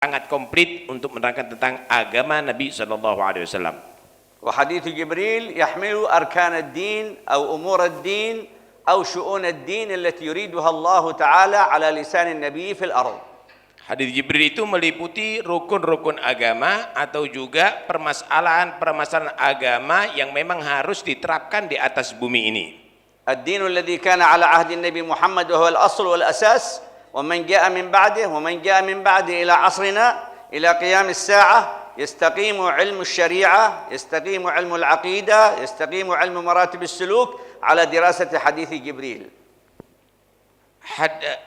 sangat komplit untuk menerangkan tentang agama Nabi sallallahu alaihi wasallam. وحديث جبريل يحمل أركان الدين أو أمور الدين أو شؤون الدين التي يريدها الله تعالى على لسان النبي في الأرض. Hadis Jibril itu meliputi rukun-rukun agama atau juga permasalahan-permasalahan agama yang memang harus diterapkan di atas bumi ini. الدين الذي كان على عهد النبي محمد وهو الأصل والأساس ومن جاء من بعده ومن جاء من بعده إلى عصرنا إلى قيام الساعة يستقيم علم الشريعة يستقيم علم العقيدة يستقيم علم مراتب السلوك على دراسة حديث جبريل.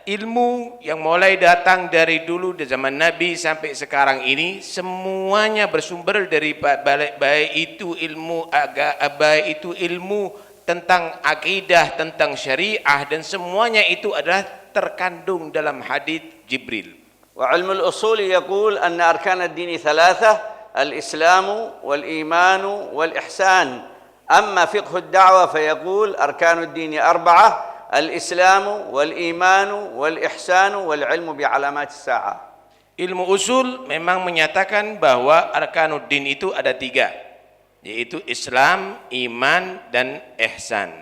Ilmu yang mulai datang dari dulu di zaman Nabi sampai sekarang ini semuanya bersumber dari baik itu ilmu tentang akidah, tentang syariah, dan semuanya itu adalah terkandung dalam hadis Jibril. وعلم الأصول يقول أن أركان الدين ثلاثة: الإسلام والإيمان والإحسان. أما فقه الدعوة فيقول أركان الدين أربعة: الإسلام والإيمان والإحسان والعلم بعلامات الساعة. Ilmu usul memang menyatakan bahwa arkanuddin itu ada 3, yaitu Islam, iman, dan ihsan.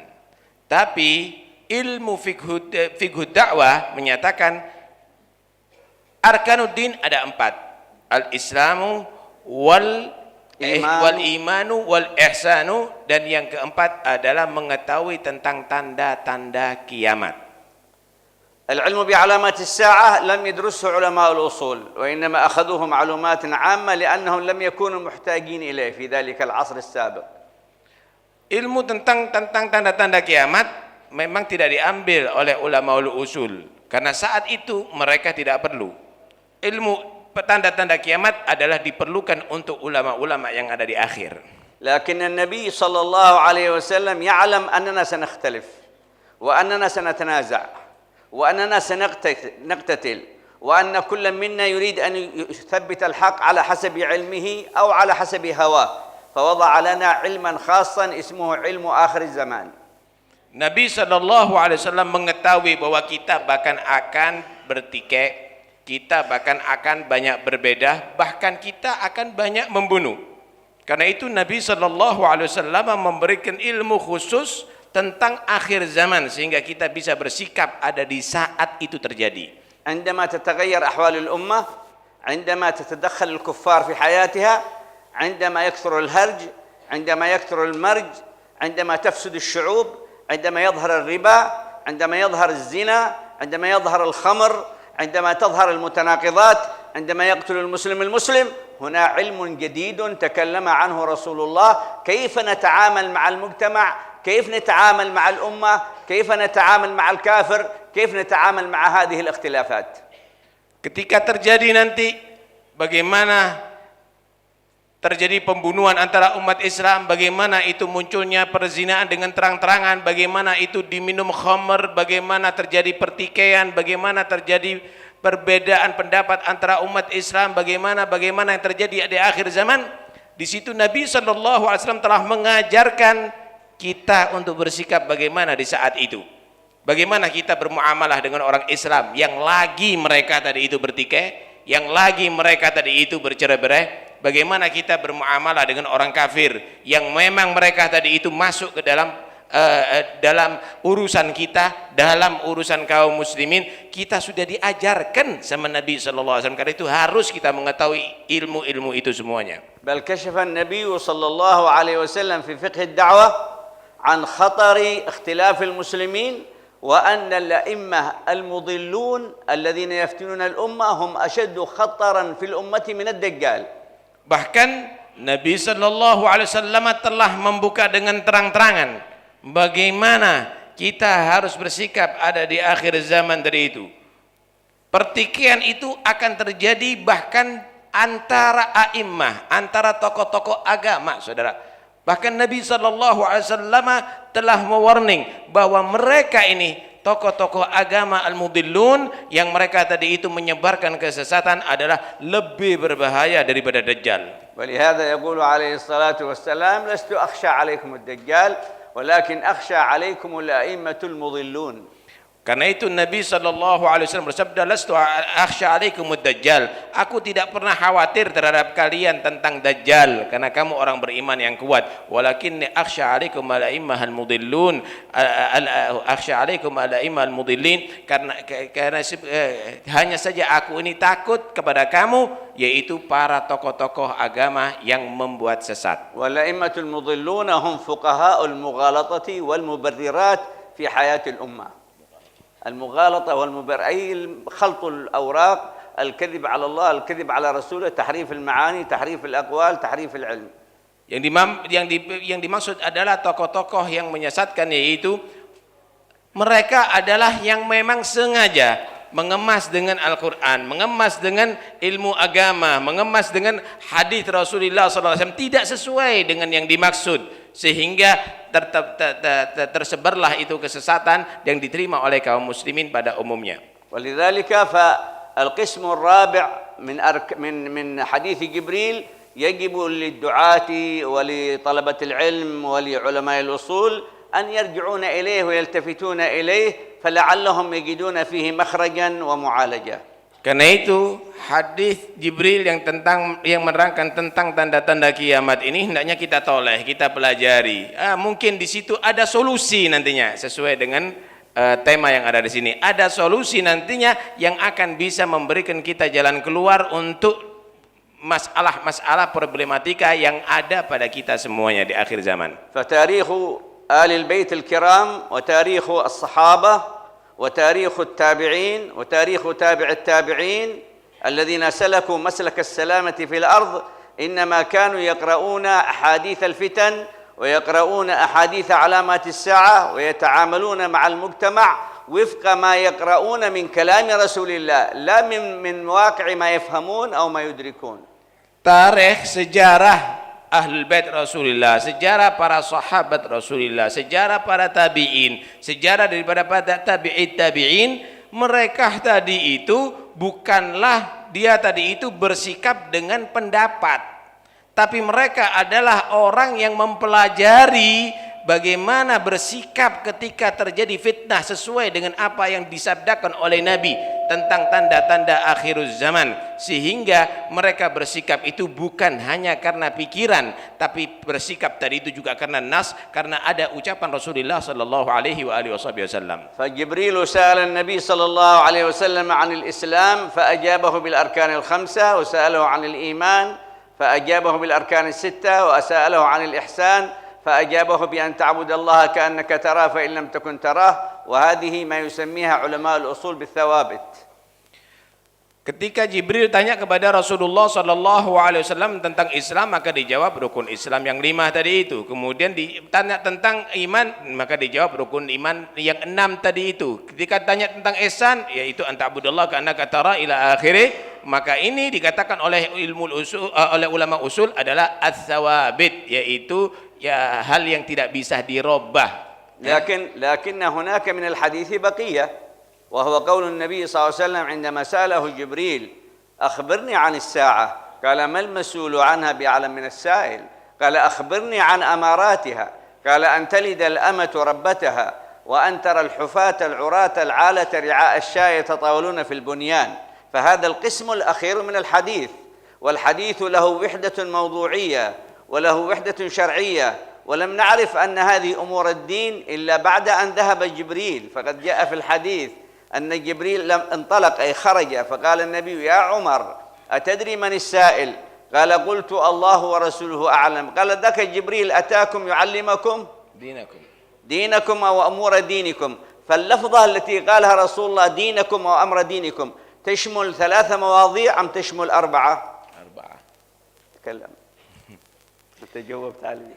Tapi ilmu fiqh dakwah menyatakan arkanuddin ada 4: al-islamu wal imanu wal ihsanu, dan yang keempat adalah mengetahui tentang tanda-tanda kiamat. العلم بعلامات الساعة لم يدرسه علماء الأصول وإنما أخذوه معلومات عامة لأنهم لم يكونوا محتاجين إليه في ذلك العصر السابق. Ilmu tentang tanda-tanda kiamat memang tidak diambil oleh ulama usul karena saat itu mereka tidak perlu. Ilmu tanda-tanda kiamat adalah diperlukan untuk ulama-ulama yang ada di akhir. لكن النبي صلى الله عليه وسلم يعلم أننا سنختلف وأننا سنتنازع وأننا سنقتتل وأن كل منا يريد أن يثبت الحق على حسب علمه أو على حسب هواه فوضع لنا علما خاصا اسمه علم آخر الزمان. Nabi sallallahu alaihi wasallam mengetahui bahwa kita bahkan akan bertikai, kita bahkan akan banyak berbeda, bahkan kita akan banyak membunuh. Karena itu Nabi sallallahu alaihi wasallam memberikan ilmu khusus tentang akhir zaman sehingga kita bisa bersikap ada di saat itu terjadi. عندما تتغير أحوال الأمة، عندما تتدخل الكفار في حياتها، عندما يكثر الهرج، عندما يكثر المرج، عندما تفسد الشعوب، عندما يظهر الربا، عندما يظهر الزنا، عندما يظهر الخمر، عندما تظهر المتناقضات، عندما يقتل المسلم، هنا علم جديد تكلم عنه رسول الله كيف نتعامل مع المجتمع، كيف نتعامل مع الأمة، كيف نتعامل مع الكافر، كيف نتعامل مع هذه الاختلافات. Ketika terjadi nanti bagaimana terjadi pembunuhan antara umat Islam, bagaimana itu munculnya perzinaan dengan terang-terangan, bagaimana itu diminum khamr, bagaimana terjadi pertikaian, bagaimana terjadi perbedaan pendapat antara umat Islam, bagaimana yang terjadi di akhir zaman. Di situ Nabi sallallahu alaihi wasallam telah mengajarkan kita untuk bersikap bagaimana di saat itu. Bagaimana kita bermuamalah dengan orang Islam yang lagi mereka tadi itu bertikai, yang lagi mereka tadi itu bercerai-berai. Bagaimana kita bermuamalah dengan orang kafir yang memang mereka tadi itu masuk ke dalam urusan kita, dalam urusan kaum muslimin. Kita sudah diajarkan sama Nabi sallallahu alaihi wasallam, karena itu harus kita mengetahui ilmu-ilmu itu semuanya. بل كشف النبي صلى الله عليه وسلم في فقه الدعوة عن خطر اختلاف المسلمين وأن الأئمة المضلون الذين يفتنون الأمة هم أشد خطرا في الأمة من الدجال. Bahkan Nabi sallallahu alaihi wasallam telah membuka dengan terang-terangan bagaimana kita harus bersikap ada di akhir zaman dari itu. Pertikaian itu akan terjadi bahkan antara a'immah, antara tokoh-tokoh agama, saudara. Bahkan Nabi sallallahu alaihi wasallam telah mewarning bahwa mereka ini tokoh-tokoh agama al-mudillun yang mereka tadi itu menyebarkan kesesatan adalah lebih berbahaya daripada Dajjal. ولهذا يقول عليه الصلاة والسلام لست أخشى عليكم الدجال ولكن أخشى عليكم الأئمة المضلون. Karena itu Nabi SAW bersabda, lastu akhsha alaikumud dajjal. Aku tidak pernah khawatir terhadap kalian tentang dajjal karena kamu orang beriman yang kuat. Walakinni akhsha alaikum al-a'immahal mudillun. Akhsha alaikum al-a'immahal mudillin, karena hanya saja aku ini takut kepada kamu, yaitu para tokoh-tokoh agama yang membuat sesat. Wal-a'immatul mudillun hum fuqaha'ul mughalatati wal mubarrirat fi hayatil ummah. المغالطة أي خلط الأوراق، الكذب على الله، الكذب على رسوله، تحريف المعاني، تحريف الأقوال، تحريف العلم. Yang dimaksud adalah tokoh-tokoh yang menyesatkan, yaitu mereka adalah yang memang sengaja mengemas dengan Al-Quran, mengemas dengan ilmu agama, mengemas dengan hadis Rasulullah SAW tidak sesuai dengan yang dimaksud, sehingga tersebarlah itu kesesatan yang diterima oleh kaum muslimin pada umumnya. ولذلك فالقسم الرابع من حديث جبريل يجب للدعاة ولطلبة العلم ولعلماء الأصول أن يرجعون إليه ويلتفتون إليه فلعلهم يجدون فيه مخرجا ومعالجة. Karena itu hadis Jibril yang menerangkan tentang tanda-tanda kiamat ini hendaknya kita toleh, kita pelajari. Mungkin di situ ada solusi nantinya sesuai dengan tema yang ada di sini. Ada solusi nantinya yang akan bisa memberikan kita jalan keluar untuk masalah-masalah problematika yang ada pada kita semuanya di akhir zaman. فتاريخ آل البيت الكرام وتاريخ الصحابة وتاريخ التابعين وتاريخ تابع التابعين الذين سلكوا مسلك السلامة في الأرض إنما كانوا يقرؤون أحاديث الفتن ويقرؤون أحاديث علامات الساعة ويتعاملون مع المجتمع وفق ما يقرؤون من كلام رسول الله لا من واقع ما يفهمون أو ما يدركون. Tarikh sejarah Ahlul Bait Rasulullah, sejarah para sahabat Rasulullah, sejarah para tabi'in, sejarah daripada para tabi'in, mereka tadi itu bersikap dengan pendapat, tapi mereka adalah orang yang mempelajari bagaimana bersikap ketika terjadi fitnah sesuai dengan apa yang disabdakan oleh Nabi tentang tanda-tanda akhiruz zaman, sehingga mereka bersikap itu bukan hanya karena pikiran, tapi bersikap tadi itu juga karena nas, karena ada ucapan Rasulullah sallallahu alaihi wasallam. فجبريل سأل النبي صلى الله عليه وسلم عن الإسلام فأجابه بالأركان الخمسة وسأله عن الإيمان فأجابه بالأركان الستة وسأله عن الإحسان فأجابه بأن تعبد الله كأنك تراه فإن لم تكن تراه وهذه ما يسميها علماء الأصول بالثوابت. Ketika Jibril tanya kepada Rasulullah sallallahu alaihi wasallam tentang Islam, maka dijawab rukun Islam yang 5 tadi itu. Kemudian ditanya tentang iman, maka dijawab rukun iman yang 6 tadi itu. Ketika tanya tentang ihsan, yaitu anta'budallah ka'annaka tara ila akhirih, maka ini dikatakan oleh oleh ulama usul adalah ats-tsawabit, yaitu hal yang tidak bisa dirubah. لكن هناك من الحديث بقية وهو قول النبي صلى الله عليه وسلم عندما سأله جبريل أخبرني عن الساعة قال ما المسؤول عنها بأعلم من السائل قال أخبرني عن أماراتها قال أن تلد الأمة ربتها وأن ترى الحفاة العراة العالة رعاء الشاة يتطاولون في البنيان. فهذا القسم الأخير من الحديث، والحديث له وحدة موضوعية وله وحدة شرعية، ولم نعرف أن هذه أمور الدين إلا بعد أن ذهب جبريل. فقد جاء في الحديث أن جبريل لم انطلق أي خرج فقال النبي يا عمر أتدري من السائل؟ قال قلت الله ورسوله أعلم. قال ذاك جبريل أتاكم يعلمكم دينكم أو أمور دينكم. فاللفظة التي قالها رسول الله دينكم أو أمر دينكم تشمل 3 مواضيع أم تشمل 4؟ 4. تكلم أنت جاوبت علي.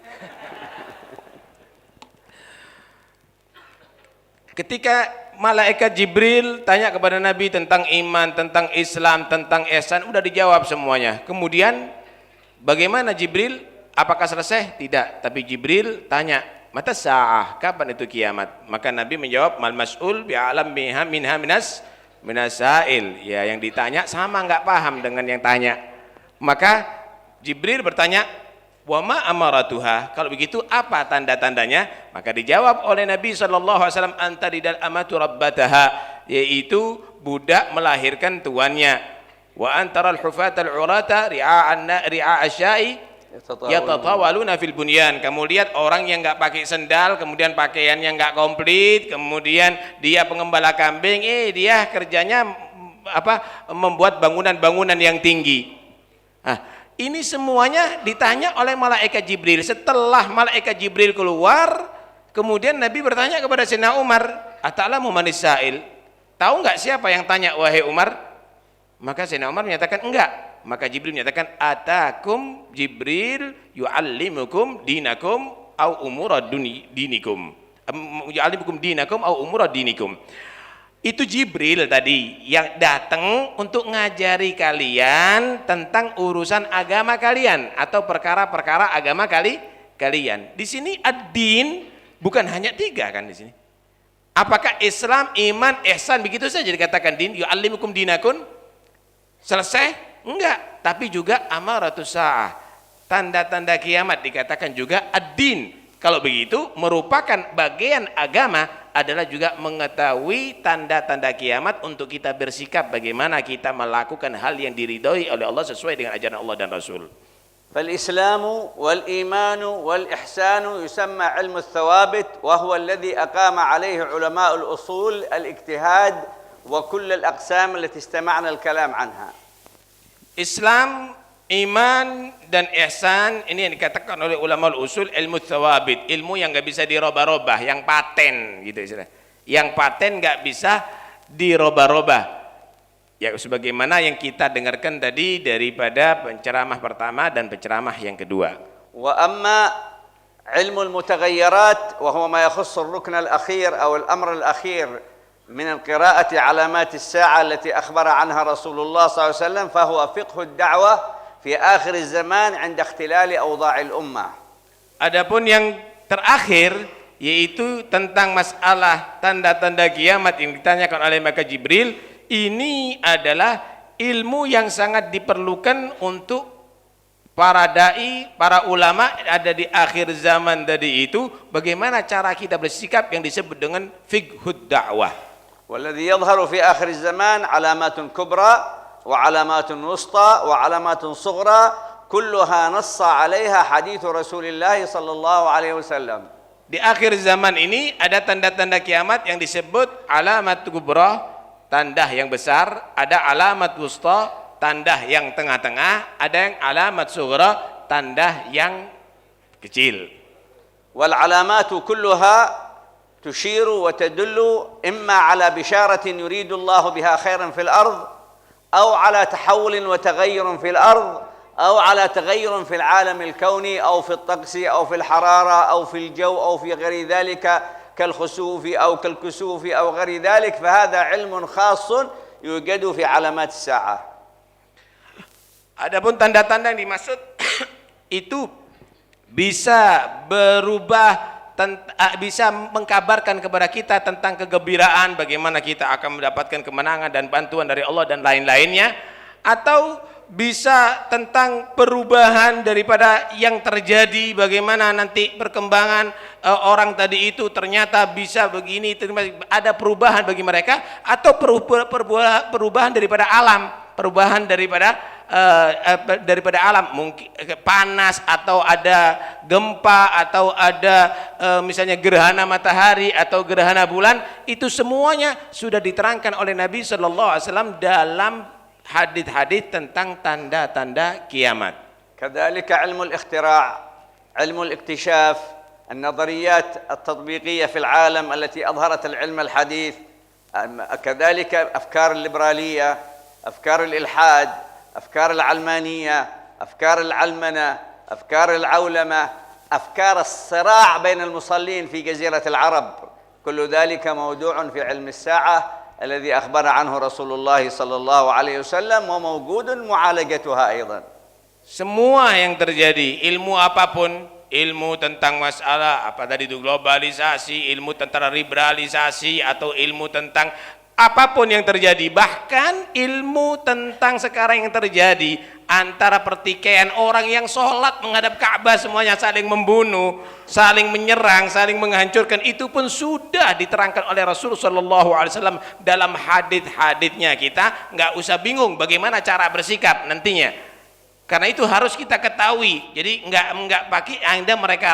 Ketika malaikat Jibril tanya kepada Nabi tentang iman, tentang Islam, tentang ihsan, udah dijawab semuanya. Kemudian bagaimana Jibril? Apakah selesai? Tidak. Tapi Jibril tanya, mata sa'ah, kapan itu kiamat? Maka Nabi menjawab, mal mas'ul bi'alam minha minasail. Ya, yang ditanya sama nggak paham dengan yang tanya. Maka Jibril bertanya, Wa ma amaratuha, kalau begitu apa tanda-tandanya? Maka dijawab oleh Nabi SAW, antaridal amatu rabbataha, yaitu budak melahirkan tuannya. Wa antaral hufatal urata ri'a asyai yatatawaluna fil bunyan. Kamu lihat orang yang enggak pakai sendal, kemudian pakaiannya enggak komplit, kemudian dia pengembala kambing, dia kerjanya membuat bangunan-bangunan yang tinggi. Ini semuanya ditanya oleh malaikat Jibril. Setelah malaikat Jibril keluar, kemudian Nabi bertanya kepada Sayyidina Umar, "Ata'lamu manis sa'il?" Tahu enggak siapa yang tanya wahai Umar? Maka Sayyidina Umar menyatakan enggak. Maka Jibril menyatakan, "Atakum Jibril yu'allimukum dinakum au umura dinikum." Yu'allimukum dinakum au umura dinikum. Itu Jibril tadi yang datang untuk ngajari kalian tentang urusan agama kalian atau perkara-perkara agama kalian. Di sini ad-din bukan hanya 3 kan di sini. Apakah Islam, iman, ihsan begitu saja dikatakan din? Yu'allimukum dinakum? Selesai? Enggak, tapi juga amaratus saah. Tanda-tanda kiamat dikatakan juga ad-din. Kalau begitu merupakan bagian agama adalah juga mengetahui tanda-tanda kiamat untuk kita bersikap bagaimana kita melakukan hal yang diridhoi oleh Allah sesuai dengan ajaran Allah dan Rasul. فالإسلام والإيمان والإحسان يسمى علم الثوابت وهو الذي أقام عليه علماء الأصول الاجتهاد وكل الأقسام التي استمعنا الكلام عنها. Islam, iman dan ihsan ini yang dikatakan oleh ulama usul ilmu tsawabit, ilmu yang nggak bisa dirubah-rubah, yang paten gitu istilah. Yang paten nggak bisa dirubah-rubah. Ya sebagaimana yang kita dengarkan tadi daripada penceramah pertama dan penceramah yang kedua. Wa amma ilmu al-mutaghayyirat wa huwa ma yakhussu ar-rukn al-akhir aw al-amr al-akhir من القراءة علامات الساعة التي أخبر عنها رسول الله صلى الله عليه وسلم فهو فقه الدعوة في آخر الزمان عند اختلال أوضاع الأمة. Adapun yang terakhir yaitu tentang masalah tanda-tanda kiamat yang ditanyakan oleh malaikat Jibril, ini adalah ilmu yang sangat diperlukan untuk para dai, para ulama ada di akhir zaman tadi itu, bagaimana cara kita bersikap yang disebut dengan fiqhud da'wah. والذي يظهر في آخر الزمان علامات كبرى وعلامات وسطى وعلامات صغرى كلها نص عليها حديث رسول الله صلى الله عليه وسلم. Di akhir zaman ini ada tanda-tanda kiamat yang disebut alamat kubra, tanda yang besar, ada alamat wusta, tanda yang tengah-tengah, ada yang alamat sughra, tanda yang kecil. والعلامات كلها تشير وتدل إما على بشارة يريد الله بها خيرا في الأرض أو على تحول وتغير في الأرض أو على تغير في العالم الكوني أو في الطقس أو في الحرارة أو في الجو أو في غير ذلك كالخسوف أو كالكسوف أو غير ذلك فهذا علم خاص يوجد في علامات الساعة. Adapun tanda-tanda yang dimaksud itu bisa berubah, bisa mengkabarkan kepada kita tentang kegembiraan, bagaimana kita akan mendapatkan kemenangan dan bantuan dari Allah dan lain-lainnya, atau bisa tentang perubahan daripada yang terjadi, bagaimana nanti perkembangan orang tadi itu ternyata bisa begini, ada perubahan bagi mereka, atau perubahan daripada alam, perubahan daripada alam, mungkin panas atau ada gempa atau ada misalnya gerhana matahari atau gerhana bulan, itu semuanya sudah diterangkan oleh Nabi sallallahu alaihi wasallam dalam hadis-hadis tentang tanda-tanda kiamat. كذلك علم الاختراع، علم الاكتشاف، النظريات التطبيقية في العالم التي أظهرت العلم الحديث، كذلك أفكار الليبرالية، أفكار الإلحاد، أفكار العلمانية، أفكار العلمنة، أفكار العولمة، أفكار الصراع بين المصلين في جزيرة العرب، كل ذلك موضوع في علم الساعة الذي أخبر عنه رسول الله صلى الله عليه وسلم وموجود معالجتها أيضا. Semua yang terjadi, ilmu apapun, ilmu tentang masalah apa tadi itu globalisasi, ilmu tentang liberalisasi atau ilmu tentang apapun yang terjadi, bahkan ilmu tentang sekarang yang terjadi, antara pertikaian orang yang sholat menghadap Ka'bah semuanya saling membunuh, saling menyerang, saling menghancurkan, itu pun sudah diterangkan oleh Rasulullah SAW dalam hadits-haditsnya. Kita nggak usah bingung bagaimana cara bersikap nantinya, karena itu harus kita ketahui. Jadi nggak pakai Anda mereka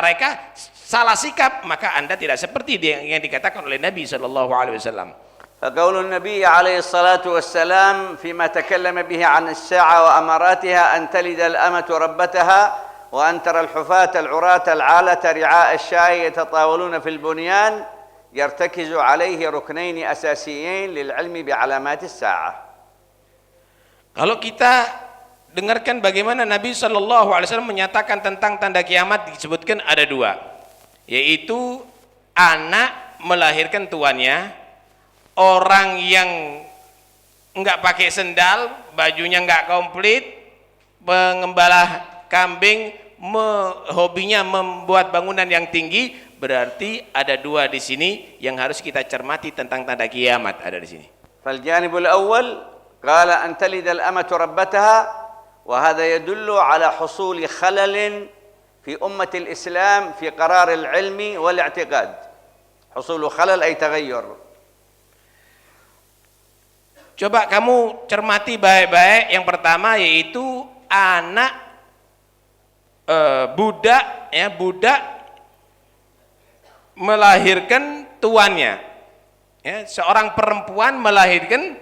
salah sikap, maka Anda tidak seperti yang dikatakan oleh Nabi SAW. فقول النبي عليه الصلاة والسلام فيما تكلم به عن الساعة وأماراتها أن تلد الأمة ربتها وأن ترى الحفاة العراة العالة رعاء الشاء يتطاولون في البنيان يرتكز عليه ركنين أساسيين للعلم بعلامات الساعة. Kalau kita dengarkan bagaimana Nabi SAW menyatakan tentang tanda kiamat, disebutkan ada dua, yaitu anak melahirkan tuannya, orang yang enggak pakai sendal, bajunya enggak komplit, pengembala kambing, hobinya membuat bangunan yang tinggi. Berarti ada dua di sini yang harus kita cermati tentang tanda kiamat, ada di sini. فالجانب الأول قال أن تلد الأمة ربتها وهذا يدل على حصول خلل في أمة الإسلام في قرار العلم والاعتقاد. حصول خلل أي تغير. Coba kamu cermati baik-baik. Yang pertama yaitu anak budak melahirkan tuannya. Ya, seorang perempuan melahirkan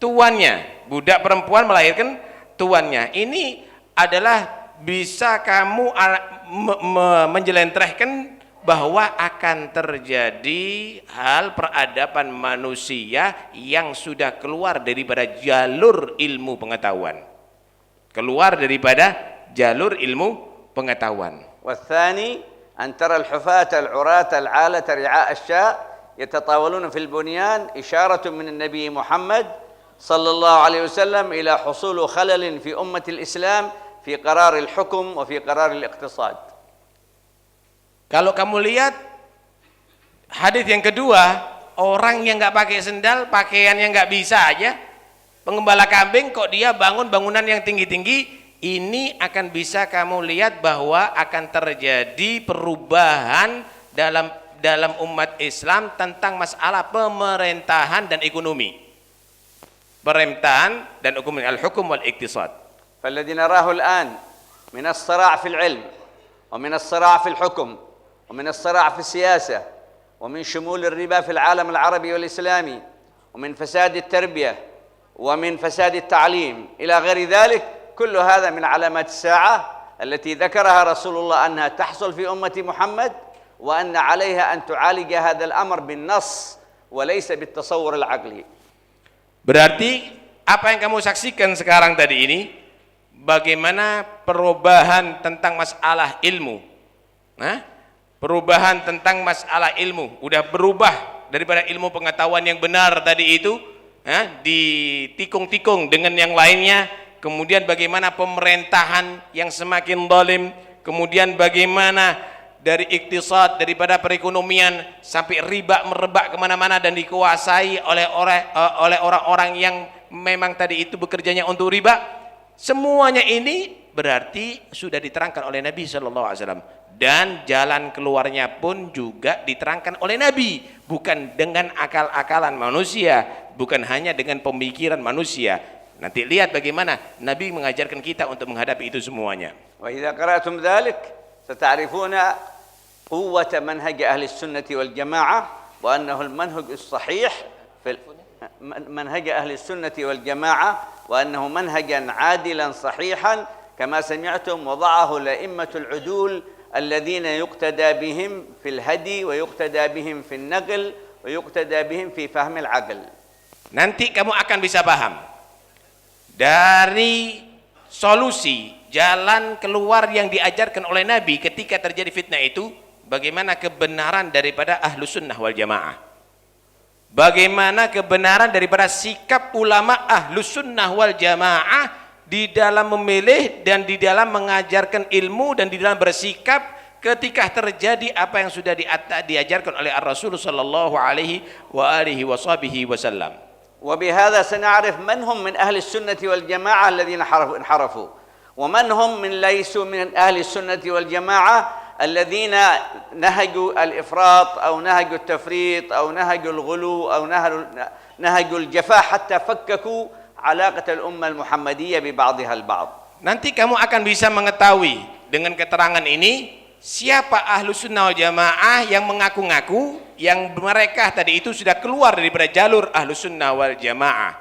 tuannya, budak perempuan melahirkan tuannya. Ini adalah bisa kamu menjelentrehkan bahwa akan terjadi hal peradaban manusia yang sudah keluar daripada jalur ilmu pengetahuan, keluar daripada jalur ilmu pengetahuan. والثاني أن ترى الحفاة العراة العالة رعاء الشاء يتطاولون في البنيان إشارة من النبي محمد صلى الله عليه وسلم إلى حصول خلل في أمة الإسلام في قرار الحكم وفي قرار الاقتصاد. Kalau kamu lihat hadis yang kedua, orang yang nggak pakai sendal, pakaiannya nggak bisa aja, pengembala kambing kok dia bangun bangunan yang tinggi-tinggi, ini akan bisa kamu lihat bahwa akan terjadi perubahan dalam umat Islam tentang masalah pemerintahan dan ekonomi. Pemerintahan dan ekonomi, al-hukum wal iktisad. فالذي نراه الآن من الصراع في العلم ومن الصراع في الحكم ومن الصراع في السياسة ومن شمول الربا في العالم العربي والإسلامي ومن فساد التربية ومن فساد التعليم إلى غير ذلك، كل هذا من علامات الساعة التي ذكرها رسول الله أنها تحصل في أمة محمد، وأن عليها أن تعالج هذا الأمر بالنص وليس بالتصور العقلي. Berarti apa yang kamu saksikan sekarang tadi ini, bagaimana perubahan tentang masalah ilmu. Perubahan tentang masalah ilmu, udah berubah daripada ilmu pengetahuan yang benar tadi itu, ditikung-tikung dengan yang lainnya. Kemudian bagaimana pemerintahan yang semakin zalim, kemudian bagaimana dari iktisad, daripada perekonomian sampai riba merebak kemana-mana dan dikuasai oleh orang-orang yang memang tadi itu bekerjanya untuk riba. Semuanya ini berarti sudah diterangkan oleh Nabi SAW, dan jalan keluarnya pun juga diterangkan oleh Nabi, bukan dengan akal-akalan manusia, bukan hanya dengan pemikiran manusia. Nanti lihat bagaimana Nabi mengajarkan kita untuk menghadapi itu semuanya. وإذا قرأتم ذلك ستعرفون قوة منهج أهل السنة والجماعة وأنه المنهج الصحيح في منهج أهل السنة والجماعة وأنه منهجا عادلا صحيحا كما سمعتم وضعه الأئمة العدول الذين يقتدى بهم في الهدي ويقتدى بهم في النقل ويقتدى بهم في فهم العقل. Nanti kamu akan bisa paham dari solusi jalan keluar yang diajarkan oleh Nabi ketika terjadi fitnah itu, bagaimana kebenaran daripada ahlu sunnah wal jamaah, bagaimana kebenaran daripada sikap ulama ahlu sunnah wal jamaah di dalam memilih dan di dalam mengajarkan ilmu dan di dalam bersikap ketika terjadi apa yang sudah diajarkan oleh Rasulullah sallallahu alaihi wa alihi wasallam. وبهذا سنعرف من هم من أهل السنة والجماعة الذين انحرفوا، ومن هم من ليسوا من أهل السنة والجماعة الذين نهجوا الإفراط أو نهجوا التفريط أو نهجوا الغلو أو نهجوا الجفاء حتى فككوا علاقة الأمة المحمدية ببعضها البعض. Nanti kamu akan bisa mengetahui dengan keterangan ini siapa ahlu sunnah wal jamaah yang mengaku-ngaku yang mereka tadi itu sudah keluar daripada jalur ahlu sunnah wal jamaah.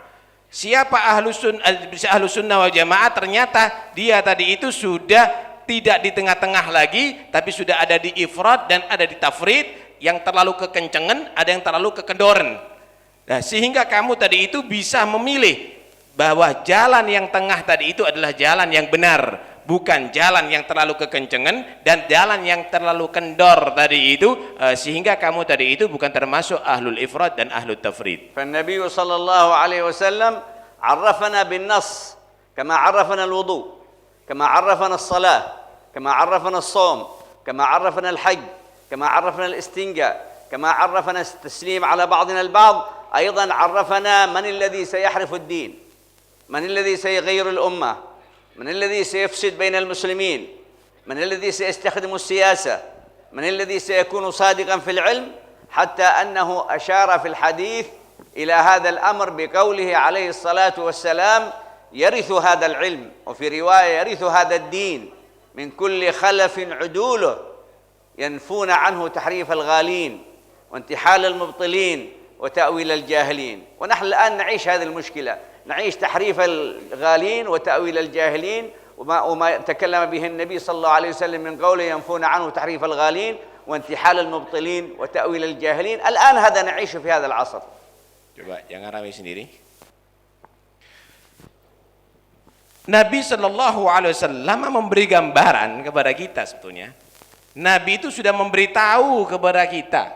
Siapa ahlu sunnah wal jamaah ternyata dia tadi itu sudah tidak di tengah-tengah lagi, tapi sudah ada di ifrat dan ada di tafrid, yang terlalu kekencengan, ada yang terlalu kekendoran. Nah, sehingga kamu tadi itu bisa memilih bahwa jalan yang tengah tadi itu adalah jalan yang benar, bukan jalan yang terlalu kekencengan dan jalan yang terlalu kendor tadi itu, sehingga kamu tadi itu bukan termasuk ahlul ifrat dan ahlul tafrid. فالنبي صلى الله عليه وسلم عرفنا بالنص كما عرفنا الوضوء، كما عرفنا الصلاة، كما عرفنا الصوم، كما عرفنا الحج، كما عرفنا الاستنجاء، كما عرفنا التسليم على بعضنا البعض، أيضا عرفنا من الذي سيحرف الدين، من الذي سيغير الأمة، من الذي سيفسد بين المسلمين، من الذي سيستخدم السياسة، من الذي سيكون صادقا في العلم، حتى أنه أشار في الحديث إلى هذا الأمر بقوله عليه الصلاة والسلام: يرث هذا العلم، وفي رواية يرث هذا الدين من كل خلف عدوله ينفون عنه تحريف الغالين وانتحال المبطلين وتأويل الجاهلين. ونحن الآن نعيش هذه المشكلة، نعيش تحريف الغالين وتأويل الجاهلين، وما تكلم به النبي صلى الله عليه وسلم من قوله ينفون عنه تحريف الغالين وانتحال المبطلين وتأويل الجاهلين. الآن هذا نعيش في هذا العصر. Coba jangan ramai sendiri. Nabi Shallallahu Alaihi Wasallam memberi gambaran kepada kita sebetulnya. Nabi itu sudah memberitahu kepada kita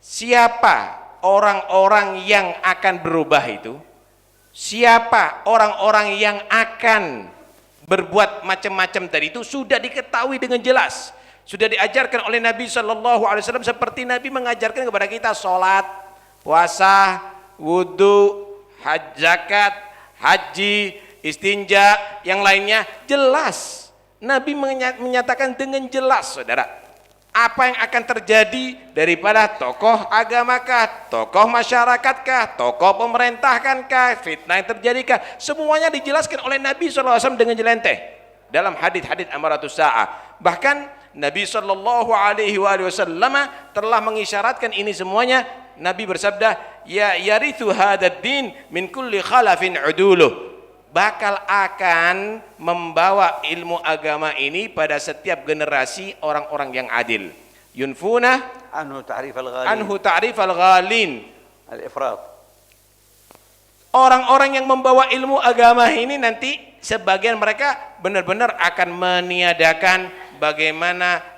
siapa orang-orang yang akan berubah itu, siapa orang-orang yang akan berbuat macam-macam tadi itu sudah diketahui dengan jelas, sudah diajarkan oleh Nabi Shallallahu Alaihi Wasallam, seperti Nabi mengajarkan kepada kita sholat, puasa, wudhu, zakat, haji, istinja, yang lainnya jelas. Nabi menyatakan dengan jelas, saudara, apa yang akan terjadi daripada tokoh agamakah, tokoh masyarakatkah, tokoh pemerintahkankah, fitnah yang terjadikah, semuanya dijelaskan oleh Nabi SAW dengan jelenteh dalam hadits-hadits amaratus sa'ah. Bahkan Nabi SAW telah mengisyaratkan ini semuanya. Nabi bersabda, ya yarithu hadad din min kulli khalafin uduluh, bakal akan membawa ilmu agama ini pada setiap generasi orang-orang yang adil. Yunfuna anhu ta'rif al-ghalin, al-ifrat. Orang-orang yang membawa ilmu agama ini nanti sebagian mereka benar-benar akan meniadakan bagaimana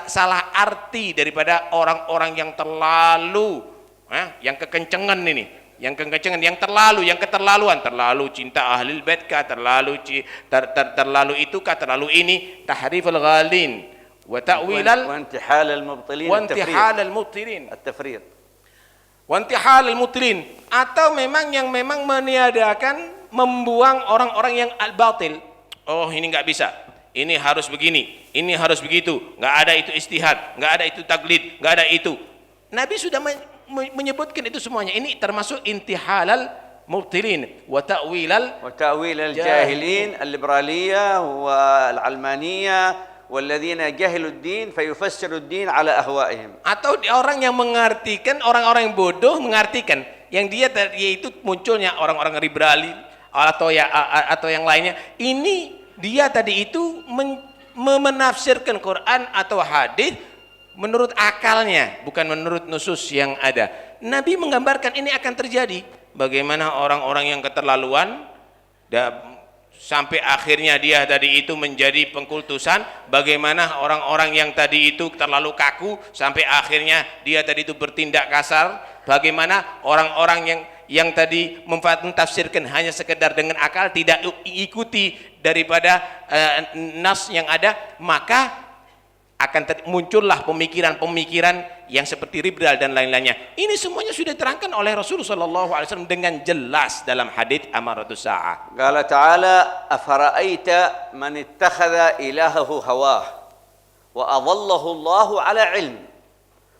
salah arti daripada orang-orang yang terlalu yang kekencengan ini. Yang kekencengan, yang terlalu, yang keterlaluan, terlalu cinta ahlul bait kah, terlalu terlalu itu kah, terlalu ini, tahriful ghalin wa ta'wilal wa intihal al-mubtilin, at-tafrid wa intihal al-mubtilin, atau memang yang memang meniadakan, membuang orang-orang yang al-batil. Oh, ini enggak bisa, ini harus begini, ini harus begitu, enggak ada itu istihad, enggak ada itu taklid, enggak ada itu. Nabi sudah menyebutkan itu semuanya. Ini termasuk intihalal mubtilin wa ta'wil al-jahilin, al-liberaliyah wal almaniyah walladhina jahilu ad-din fayufassiru ad-din ala ahwa'ihim. Atau orang yang mengartikan, orang-orang yang bodoh mengartikan yang dia yaitu munculnya orang-orang liberali atau yang lainnya. Ini dia tadi itu menafsirkan Quran atau hadis menurut akalnya, bukan menurut nusus yang ada. Nabi menggambarkan ini akan terjadi. Bagaimana orang-orang yang keterlaluan sampai akhirnya dia tadi itu menjadi pengkultusan. Bagaimana orang-orang yang tadi itu terlalu kaku sampai akhirnya dia tadi itu bertindak kasar. Bagaimana orang-orang yang tadi mentafsirkan hanya sekedar dengan akal, tidak ikuti daripada nas yang ada. Maka muncullah pemikiran-pemikiran yang seperti liberal dan lain-lainnya. Ini semuanya sudah diterangkan oleh Rasulullah sallallahu alaihi wasallam dengan jelas dalam hadits amaratus sa'ah. قال تعالى أفرأيت من اتخذ إلهه هواه وأضله الله على علم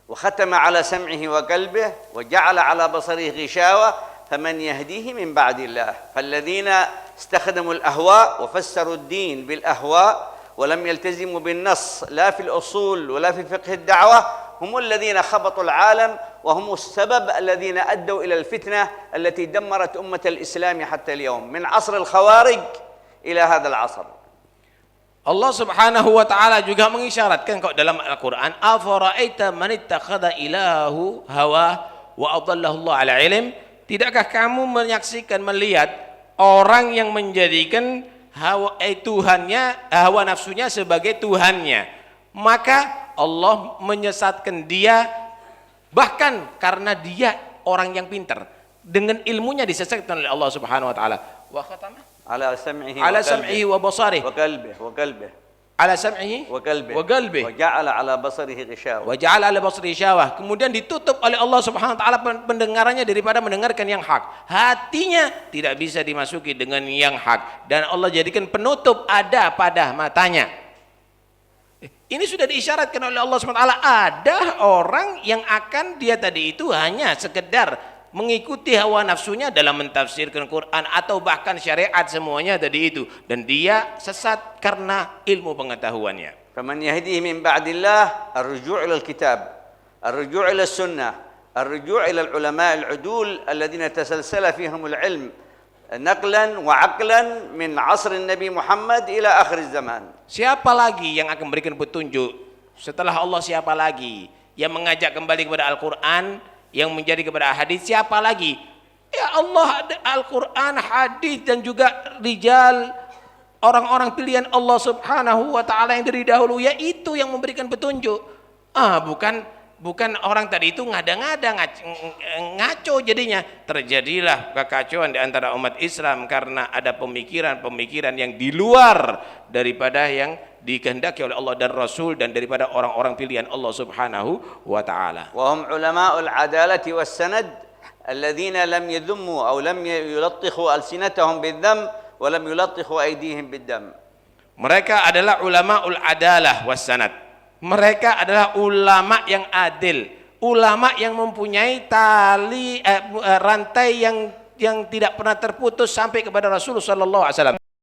وختم على سمعه وقلبه وجعل على بصره غشاوة فمن يهديه من بعد الله فالذين استخدموا الأهواء وفسروا الدين بالأهواء ولم يلتزموا بالنص لا في الأصول ولا في فقه الدعوة هم الذين خبطوا العالم وهم السبب الذين أدوا إلى الفتنة التي دمرت أمة الإسلام حتى اليوم من عصر الخوارج إلى هذا العصر. Allah Subhanahu wa taala juga mengisyaratkan kok dalam Al-Qur'an, afara'aita man ittakhadha ilahu hawa wa adallahu Allah ala ilm, tidakkah kamu menyaksikan, melihat orang yang menjadikan Tuhannya, hawa nafsunya sebagai Tuhannya, maka Allah menyesatkan dia, bahkan karena dia orang yang pintar, dengan ilmunya disesatkan oleh Allah Subhanahu wa taala. Wa khatama ala sam'ihi wa basarihi wa qalbihi ala sam'ihi wa qalbihi wa ja'ala ala basarihi ghishawa wa ja'ala ala basarihi ghishawah, kemudian ditutup oleh Allah Subhanahu wa taala pendengarannya daripada mendengarkan yang hak, hatinya tidak bisa dimasuki dengan yang hak, dan Allah jadikan penutup ada pada matanya. Ini sudah diisyaratkan oleh Allah Subhanahu wa taala, ada orang yang akan dia tadi itu hanya sekedar mengikuti hawa nafsunya dalam mentafsirkan Quran atau bahkan syariat semuanya tadi itu, dan dia sesat karena ilmu pengetahuannya. فمن يهديه من بعد الله الرجوع إلى الكتاب الرجوع إلى السنة الرجوع إلى العلماء العدول الذين تسلسل فيهم العلم نقلا وعقلا من عصر النبي محمد إلى آخر الزمان. Siapa lagi yang akan memberikan petunjuk setelah Allah? Siapa lagi yang mengajak kembali kepada Al-Quran, yang menjadi kepada hadis? Siapa lagi? Ya Allah, Al-Quran, hadis, dan juga rijal, orang-orang pilihan Allah Subhanahu wa taala yang dari dahulu, yaitu yang memberikan petunjuk. Bukan orang tadi itu ngada-ngada, ngaco jadinya. Terjadilah kekacauan di antara umat Islam karena ada pemikiran-pemikiran yang di luar daripada yang dikehendaki oleh Allah dan Rasul, dan daripada orang-orang pilihan Allah Subhanahu wa taala. Wa hum ulama'ul adalati was sanad alladhina lam yadhummu aw lam yulattikhu alsinatahum bidzam wa lam yulattikhu aydihim biddam. Mereka adalah ulamaul adalah was sanad. Mereka adalah ulama yang adil, ulama yang mempunyai tali rantai yang tidak pernah terputus sampai kepada Rasulullah sallallahu alaihi wasallam.